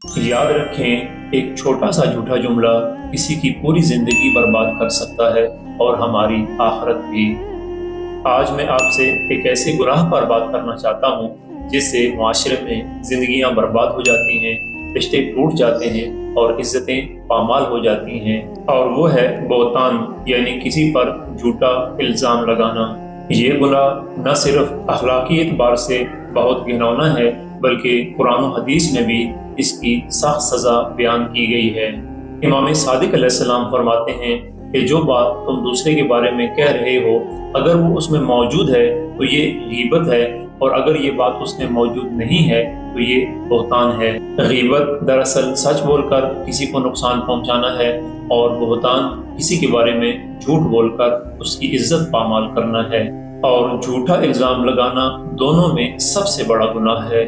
याद रखें, एक छोटा सा झूठा जुमला किसी की पूरी जिंदगी बर्बाद कर सकता है और हमारी आखिरत भी। आज मैं आपसे एक ऐसे गुनाह पर बात करना चाहता हूँ जिससे माशरे में जिंदगियां बर्बाद हो जाती हैं, रिश्ते टूट जाते हैं और इज्जतें पामाल हो जाती हैं। और वो है बहतान, यानी किसी पर झूठा इल्जाम लगाना। ये गुनाह न सिर्फ अखलाकी एतबार से बहुत घिनौना है, बल्कि कुरान और हदीस में भी इसकी सख्त सजा बयान की गई है। इमाम सादिक अलैहिस्सलाम फरमाते हैं कि जो बात तुम दूसरे के बारे में कह रहे हो, अगर वो उसमें मौजूद है तो ये गीबत है, और अगर ये बात उसमें मौजूद नहीं है तो ये बहतान है। गीबत दरअसल सच बोलकर किसी को नुकसान पहुंचाना है, और बहतान किसी के बारे में झूठ बोलकर उसकी इज्जत पामाल करना है। और झूठा इल्जाम लगाना दोनों में सबसे बड़ा गुनाह है।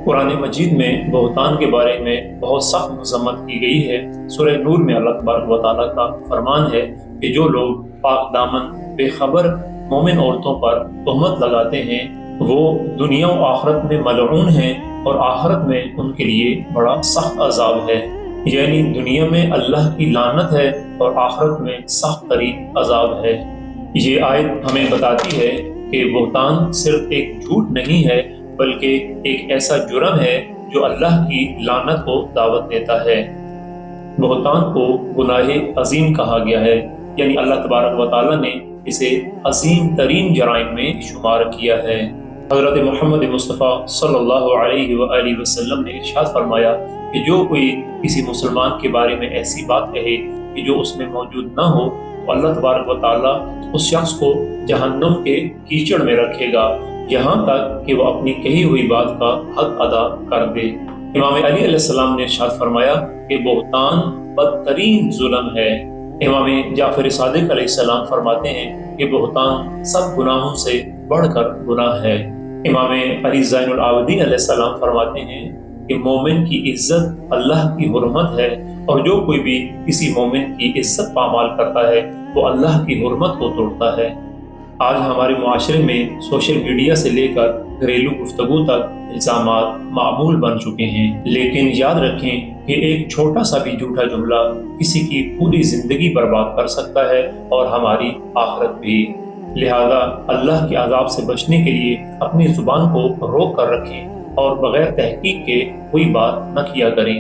कुरान मजीद में बहतान के बारे में बहुत सख्त मज़म्मत की गई है। सूरह नूर में अल्लाह तबारक व तआला का फरमान है कि जो लोग पाक दामन बेखबर मोमिन औरतों पर तहमत लगाते हैं वो दुनिया और आखिरत में मलऊन हैं, और आखिरत में उनके लिए बड़ा सख्त अजाब है। यानी दुनिया में अल्लाह की लानत है और आखिरत में सख्त तरीन अजाब है। ये आयत हमें बताती है कि बहतान सिर्फ एक झूठ नहीं है, बल्कि एक ऐसा जुर्म है जो अल्लाह की लानत को दावत देता है। बहतान को गुनाहे अजीम कहा गया है, यानी अल्लाह तबारक व तआला ने इसे अजीम तरीन जराइम में शुमार किया है। हज़रत मोहम्मद मुस्तफ़ा सल्लल्लाहु अलैहि वसल्लम ने इरशाद फरमाया कि जो कोई किसी मुसलमान के बारे में ऐसी बात कहे कि जो उसमें मौजूद न हो, तो अल्लाह तबारक व तआला उस शख्स को जहन्नुम के कीचड़ में रखेगा, यहाँ तक कि वो अपनी कही हुई बात का हक अदा कर दे। इमाम अली अलैहिस्सलाम ने इरशाद फरमाया कि बहतान बदतरीन जुल्म है। इमाम जाफर सादिक अलैहिस्सलाम फरमाते हैं कि बहतान सब गुनाहों से बढ़कर गुनाह है। इमाम अली ज़ैनुल आबिदीन अलैहिस्सलाम फरमाते हैं कि मोमिन की इज्जत अल्लाह की हुर्मत है, और जो कोई भी किसी मोमिन की इज्जत पामाल करता है वो अल्लाह की हुर्मत को तोड़ता है। आज हमारे मुआशरे में सोशल मीडिया से लेकर घरेलू गुफ्तगू तक इल्जामात मामूल बन चुके हैं, लेकिन याद रखें कि एक छोटा सा भी झूठा जुमला किसी की पूरी जिंदगी बर्बाद कर सकता है और हमारी आखिरत भी। लिहाजा अल्लाह के अजाब से बचने के लिए अपनी जुबान को रोक कर रखें और बगैर तहकीक के कोई बात न किया करें।